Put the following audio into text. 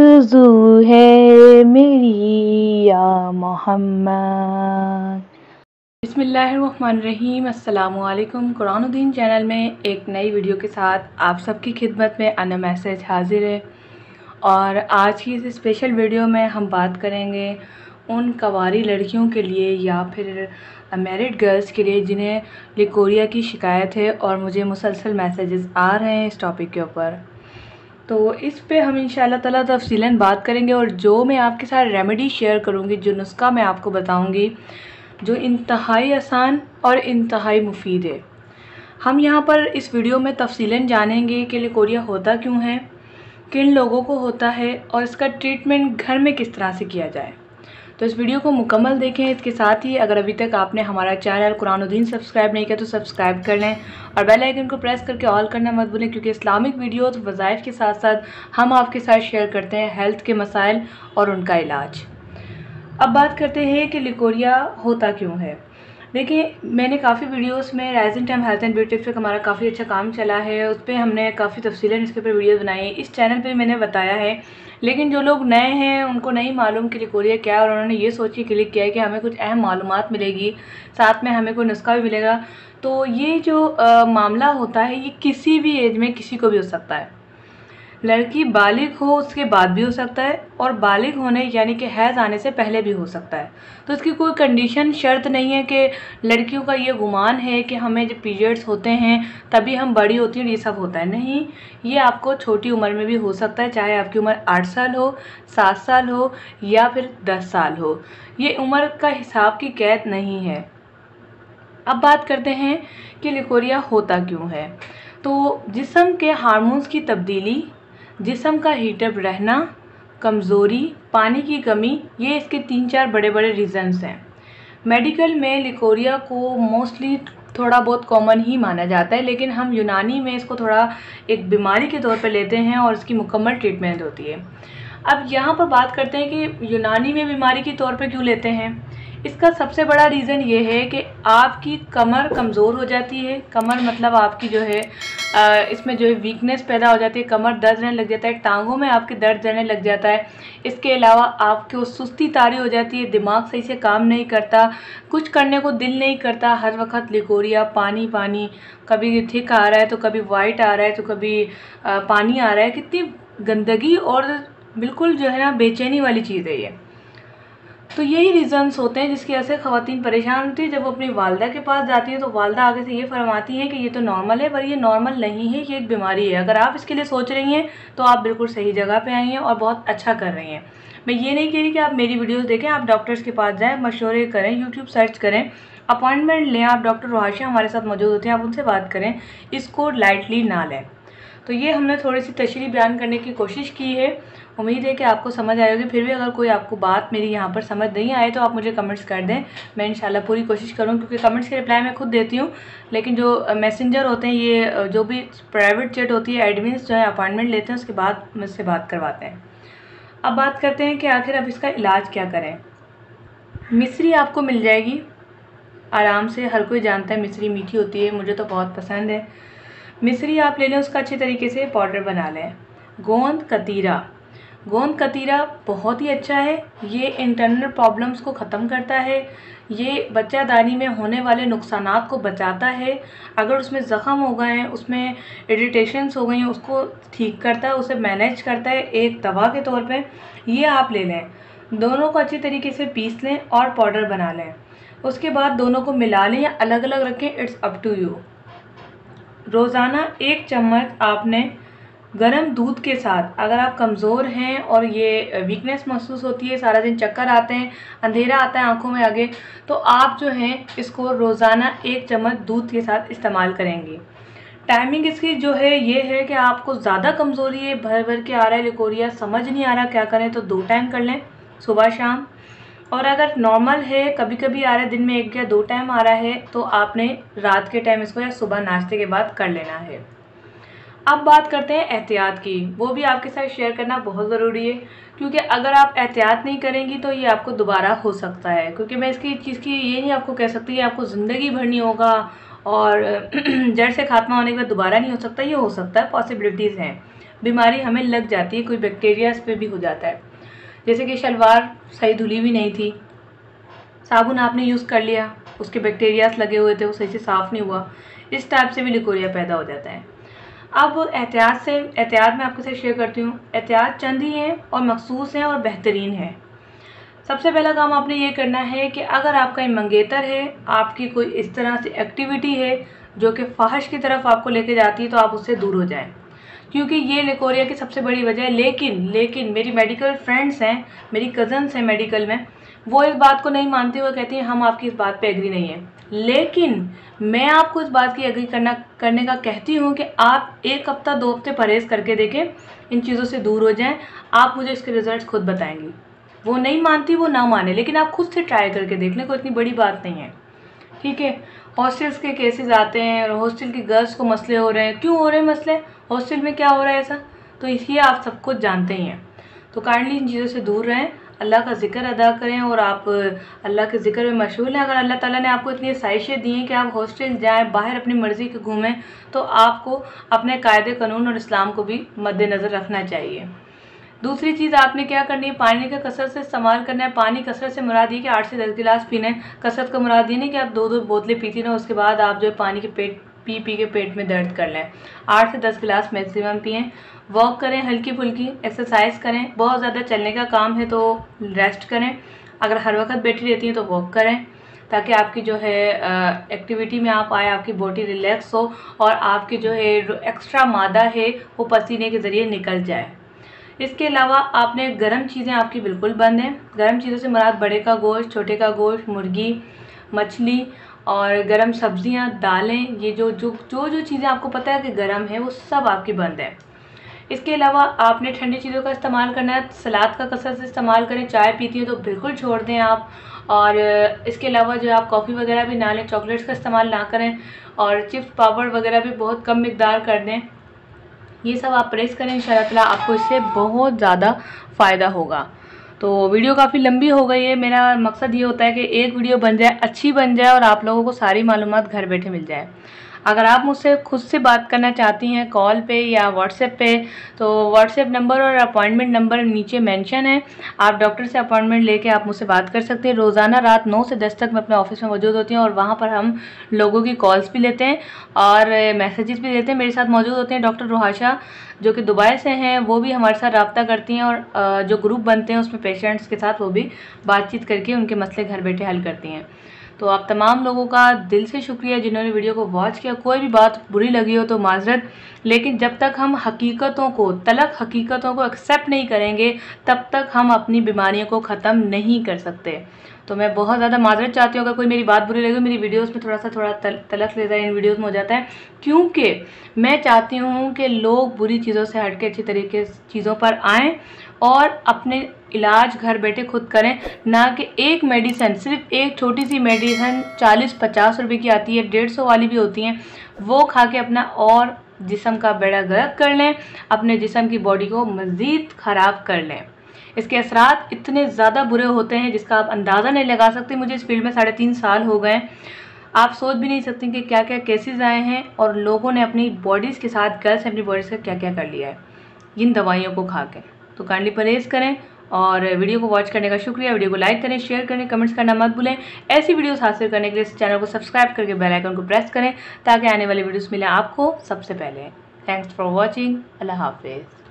आरज़ू है मेरी या मोहम्मद। बिस्मिल्लाहिर्रहमानिर्रहीम। अस्सलामुअलैकुम। कुरानुद्दीन चैनल में एक नई वीडियो के साथ आप सबकी खिदमत में अना मैसेज हाजिर है। और आज की इस स्पेशल वीडियो में हम बात करेंगे उन कवारी लड़कियों के लिए या फिर मैरिड गर्ल्स के लिए जिन्हें लिकोरिया की शिकायत है और मुझे मुसलसल मैसेजेस आ रहे हैं इस टॉपिक के ऊपर। तो इस पे हम इंशाल्लाह ताला तफसीलन बात करेंगे और जो मैं आपके साथ रेमेडी शेयर करूँगी, जो नुस्खा मैं आपको बताऊँगी, जो इंतहाई आसान और इंतहाई मुफीद है। हम यहाँ पर इस वीडियो में तफसीलन जानेंगे कि लिकोरिया होता क्यों है, किन लोगों को होता है और इसका ट्रीटमेंट घर में किस तरह से किया जाए। तो इस वीडियो को मुकम्मल देखें। इसके साथ ही अगर अभी तक आपने हमारा चैनल कुरानुद्दीन सब्सक्राइब नहीं किया तो सब्सक्राइब कर लें और बेल आइकन को प्रेस करके ऑल करना मत भूलें, क्योंकि इस्लामिक वीडियोस वज़ाइफ के साथ साथ हम आपके साथ शेयर करते हैं हेल्थ के मसाइल और उनका इलाज। अब बात करते हैं कि लिकोरिया होता क्यों है। देखिए, मैंने काफ़ी वीडियोस में rising time health and beauty पे हमारा काफ़ी अच्छा काम चला है, उस पर हमने काफ़ी तफसीलन इसके ऊपर वीडियोस बनाई है। इस चैनल पे मैंने बताया है, लेकिन जो लोग नए हैं उनको नहीं मालूम कि लिकोरिया क्या है और उन्होंने ये सोच के क्लिक किया है कि हमें कुछ अहम मालूमात मिलेगी, साथ में हमें कोई नुस्खा भी मिलेगा। तो ये जो मामला होता है ये किसी भी एज में किसी को भी हो सकता है। लड़की बालिग हो उसके बाद भी हो सकता है और बालिग होने यानी कि हैज़ आने से पहले भी हो सकता है। तो इसकी कोई कंडीशन शर्त नहीं है कि लड़कियों का ये गुमान है कि हमें जब पीरियड्स होते हैं तभी हम बड़ी होती हैं, ये सब होता है। नहीं, ये आपको छोटी उम्र में भी हो सकता है, चाहे आपकी उम्र 8 साल हो, 7 साल हो या फिर 10 साल हो। ये उम्र का हिसाब की कैद नहीं है। अब बात करते हैं कि लिकोरिया होता क्यों है। तो जिस्म के हार्मोन्स की तब्दीली, जिस्म का हीटअप रहना, कमज़ोरी, पानी की कमी, ये इसके 3-4 बड़े बड़े रीज़न्स हैं। मेडिकल में लिकोरिया को मोस्टली थोड़ा बहुत कॉमन ही माना जाता है, लेकिन हम यूनानी में इसको थोड़ा एक बीमारी के तौर पे लेते हैं और इसकी मुकम्मल ट्रीटमेंट होती है। अब यहाँ पर बात करते हैं कि यूनानी में बीमारी के तौर पे क्यों लेते हैं। इसका सबसे बड़ा रीज़न ये है कि आपकी कमर कमज़ोर हो जाती है। कमर मतलब आपकी जो है इसमें जो है वीकनेस पैदा हो जाती है, कमर दर्द रहने लग जाता है, टांगों में आपके दर्द रहने लग जाता है। इसके अलावा आपको सुस्ती तारी हो जाती है, दिमाग सही से काम नहीं करता, कुछ करने को दिल नहीं करता, हर वक्त लिकोरिया पानी पानी, कभी थिक आ रहा है तो कभी वाइट आ रहा है तो कभी पानी आ रहा है। कितनी गंदगी और बिल्कुल जो है ना बेचैनी वाली चीज़ है ये। तो यही रीज़न्स होते हैं जिसकी वजह से ख़वातीन परेशान होती है। जब वो अपनी वालदा के पास जाती है तो वालदा आगे से ये फरमाती हैं कि ये तो नॉर्मल है, पर ये नॉर्मल नहीं है, ये एक बीमारी है। अगर आप इसके लिए सोच रही हैं तो आप बिल्कुल सही जगह पे आई हैं और बहुत अच्छा कर रही हैं। मैं ये नहीं कह रही कि आप मेरी वीडियोज़ देखें, आप डॉक्टर्स के पास जाएँ, मशवरे करें, यूट्यूब सर्च करें, अपॉइंटमेंट लें। आप डॉक्टर रोहाशा हमारे साथ मौजूद होते हैं, आप उनसे बात करें, इसको लाइटली ना लें। तो ये हमने थोड़ी सी तशरीह बयान करने की कोशिश की है। उम्मीद है कि आपको समझ आएगी। फिर भी अगर कोई आपको बात मेरी यहाँ पर समझ नहीं आए तो आप मुझे कमेंट्स कर दें, मैं इंशाल्लाह पूरी कोशिश करूँ, क्योंकि कमेंट्स के रिप्लाई मैं खुद देती हूँ, लेकिन जो मैसेंजर होते हैं, ये जो भी प्राइवेट चैट होती है, एडमिन्स जो है अपॉइंटमेंट लेते हैं, उसके बाद मुझसे बात करवाते हैं। अब बात करते हैं कि आखिर अब इसका इलाज क्या करें। मिश्री आपको मिल जाएगी आराम से, हर कोई जानता है मिश्री मीठी होती है, मुझे तो बहुत पसंद है। मिश्री आप ले लें, उसका अच्छे तरीके से पाउडर बना लें। गोंद कतीरा, गोंद कतीरा बहुत ही अच्छा है, ये इंटरनल प्रॉब्लम्स को ख़त्म करता है, ये बच्चादानी में होने वाले नुकसानात को बचाता है। अगर उसमें ज़ख़म हो गए हैं, उसमें इरिटेशंस हो गई हैं, उसको ठीक करता है, उसे मैनेज करता है एक दवा के तौर पे। ये आप ले लें, दोनों को अच्छी तरीके से पीस लें और पाउडर बना लें। उसके बाद दोनों को मिला लें या अलग अलग रखें, इट्स अप टू यू। रोज़ाना 1 चम्मच आपने गर्म दूध के साथ, अगर आप कमज़ोर हैं और ये वीकनेस महसूस होती है, सारा दिन चक्कर आते हैं, अंधेरा आता है आंखों में आगे, तो आप जो हैं इसको रोज़ाना 1 चम्मच दूध के साथ इस्तेमाल करेंगी। टाइमिंग इसकी जो है ये है कि आपको ज़्यादा कमज़ोरी है, भर भर के आ रहा है लिकोरिया, समझ नहीं आ रहा क्या करें, तो 2 टाइम कर लें, सुबह शाम। और अगर नॉर्मल है, कभी कभी आ रहा है, दिन में 1 या 2 टाइम आ रहा है, तो आपने रात के टाइम इसको या सुबह नाश्ते के बाद कर लेना है। अब बात करते हैं एहतियात की, वो भी आपके साथ शेयर करना बहुत ज़रूरी है, क्योंकि अगर आप एहतियात नहीं करेंगी तो ये आपको दोबारा हो सकता है। क्योंकि मैं इसकी चीज़ की ये नहीं आपको कह सकती कि आपको ज़िंदगी भर नहीं होगा और जड़ से खात्मा होने के बाद दोबारा नहीं हो सकता, ये हो सकता है, पॉसिबिलिटीज़ हैं। बीमारी हमें लग जाती है, कोई बैक्टीरिया पे भी हो जाता है। जैसे कि शलवार सही धुली हुई नहीं थी, साबुन आपने यूज़ कर लिया, उसके बैक्टीरियाज लगे हुए थे, वो सही से साफ़ नहीं हुआ, इस टाइप से भी लिकोरिया पैदा हो जाता है। अब एहतियात मैं आपके साथ शेयर करती हूँ। एहतियात चंद ही हैं और मखसूस हैं और बेहतरीन है। सबसे पहला काम आपने ये करना है कि अगर आपका मंगेतर है, आपकी कोई इस तरह से एक्टिविटी है जो कि फ़ाहिश की तरफ आपको लेके जाती है, तो आप उससे दूर हो जाएं, क्योंकि ये लिकोरिया की सबसे बड़ी वजह है। लेकिन मेरी मेडिकल फ्रेंड्स हैं, मेरी कज़न्स हैं मेडिकल में, वो इस बात को नहीं मानती, वो कहती हैं हम आपकी इस बात पे एग्री नहीं है। लेकिन मैं आपको इस बात की एग्री करने का कहती हूँ कि आप 1 हफ्ता 2 हफ्ते परहेज़ करके देखें, इन चीज़ों से दूर हो जाएं, आप मुझे इसके रिजल्ट्स खुद बताएंगी। वो नहीं मानती, वो ना माने, लेकिन आप खुद से ट्राई करके देख लें, कोई इतनी बड़ी बात नहीं है, ठीक है। हॉस्टल्स के केसेस आते हैं और हॉस्टल की गर्ल्स को मसले हो रहे हैं। क्यों हो रहे हैं मसले? हॉस्टल में क्या हो रहा है ऐसा? तो इसलिए आप सब कुछ जानते ही हैं। तो काइंडली इन चीज़ों से दूर रहें, अल्लाह का ज़िक्र अदा करें, और आप अल्लाह के ज़िक्र में मशगूल हैं। अगर अल्लाह ताला ने आपको इतनी आसाइशें दी हैं कि आप हॉस्टल जाएँ, बाहर अपनी मर्ज़ी के घूमें, तो आपको अपने कायदे कानून और इस्लाम को भी मद्देनज़र रखना चाहिए। दूसरी चीज़ आपने क्या करनी है, पानी का कसरत से इस्तेमाल करना है। पानी कसरत से मुराद ये कि 8 से 10 गिलास पीना है। कसरत का मुराद ये नहीं कि आप 2-2 बोतलें पीती रहें, उसके बाद आप जो है पानी के पी के पेट में दर्द कर लें। 8 से 10 गिलास मैक्सिमम पिएँ। वॉक करें, हल्की फुल्की एक्सरसाइज करें। बहुत ज़्यादा चलने का काम है तो रेस्ट करें। अगर हर वक्त बैठी रहती हैं तो वॉक करें, ताकि आपकी जो है एक्टिविटी में आप आए, आपकी बॉडी रिलैक्स हो और आपकी जो है एक्स्ट्रा मादा है वो पसीने के ज़रिए निकल जाए। इसके अलावा आपने गर्म चीज़ें आपकी बिल्कुल बंद हैं। गर्म चीज़ों से मुराद बड़े का गोश्त, छोटे का गोश्त, मुर्गी, मछली और गर्म सब्जियां, दालें, ये जो चीज़ें आपको पता है कि गर्म है, वो सब आपकी बंद है। इसके अलावा आपने ठंडी चीज़ों का इस्तेमाल करना है। सलाद का कसरत से इस्तेमाल करें। चाय पीती हैं तो बिल्कुल छोड़ दें आप। और इसके अलावा जो आप कॉफ़ी वगैरह भी ना लें, चॉकलेट्स का इस्तेमाल ना करें, और चिप्स पापड़ वगैरह भी बहुत कम मिकदार कर दें। ये सब आप परहेज़ करें, इंशाल्लाह ताला आपको इससे बहुत ज़्यादा फ़ायदा होगा। तो वीडियो काफ़ी लंबी हो गई है। मेरा मकसद ये होता है कि एक वीडियो बन जाए, अच्छी बन जाए, और आप लोगों को सारी मालूमात घर बैठे मिल जाए। अगर आप मुझसे खुद से बात करना चाहती हैं कॉल पे या व्हाट्सएप पे, तो व्हाट्सएप नंबर और अपॉइंटमेंट नंबर नीचे मेंशन है। आप डॉक्टर से अपॉइंटमेंट लेके आप मुझसे बात कर सकते हैं। रोज़ाना रात 9 से 10 तक मैं अपने ऑफिस में मौजूद होती हूँ, और वहाँ पर हम लोगों की कॉल्स भी लेते हैं और मैसेजेस भी देते हैं। मेरे साथ मौजूद होते हैं डॉक्टर रुहाशा, जो कि दुबई से हैं, वो भी हमारे साथ रब्ता करती हैं, और जो ग्रुप बनते हैं उसमें पेशेंट्स के साथ वो भी बातचीत करके उनके मसले घर बैठे हल करती हैं। तो आप तमाम लोगों का दिल से शुक्रिया जिन्होंने वीडियो को वॉच किया। कोई भी बात बुरी लगी हो तो माजरत, लेकिन जब तक हम हकीकतों को एक्सेप्ट नहीं करेंगे, तब तक हम अपनी बीमारियों को ख़त्म नहीं कर सकते। तो मैं बहुत ज़्यादा माजरत चाहती हूँ अगर कोई मेरी बात बुरी लगी। मेरी वीडियोस में थोड़ा तलख लेता है इन वीडियोस में हो जाता है, क्योंकि मैं चाहती हूँ कि लोग बुरी चीज़ों से हट के अच्छी तरीके से चीज़ों पर आएँ और अपने इलाज घर बैठे खुद करें। ना कि एक मेडिसिन, सिर्फ एक छोटी सी मेडिसिन 40-50 रुपए की आती है, 150 वाली भी होती हैं, वो खा के अपना और जिस्म का बेड़ा गर्क कर लें, अपने जिस्म की बॉडी को मज़ीद ख़राब कर लें। इसके असरात इतने ज़्यादा बुरे होते हैं जिसका आप अंदाज़ा नहीं लगा सकते। मुझे इस फील्ड में 3.5 साल हो गए। आप सोच भी नहीं सकते कि क्या क्या केसेस आए हैं, और लोगों ने अपनी बॉडीज़ के साथ, गर्ल्स ने अपनी बॉडीज़ का क्या क्या कर लिया है इन दवाइयों को खा के। तो काइंडली परहेज़ करें, और वीडियो को वॉच करने का शुक्रिया। वीडियो को लाइक करें, शेयर करें, कमेंट्स करना मत भूलें। ऐसी वीडियोस हासिल करने के लिए इस चैनल को सब्सक्राइब करके बेल आइकन को प्रेस करें, ताकि आने वाली वीडियोस मिले आपको सबसे पहले। Thanks for watching. अल्लाह हाफिज़।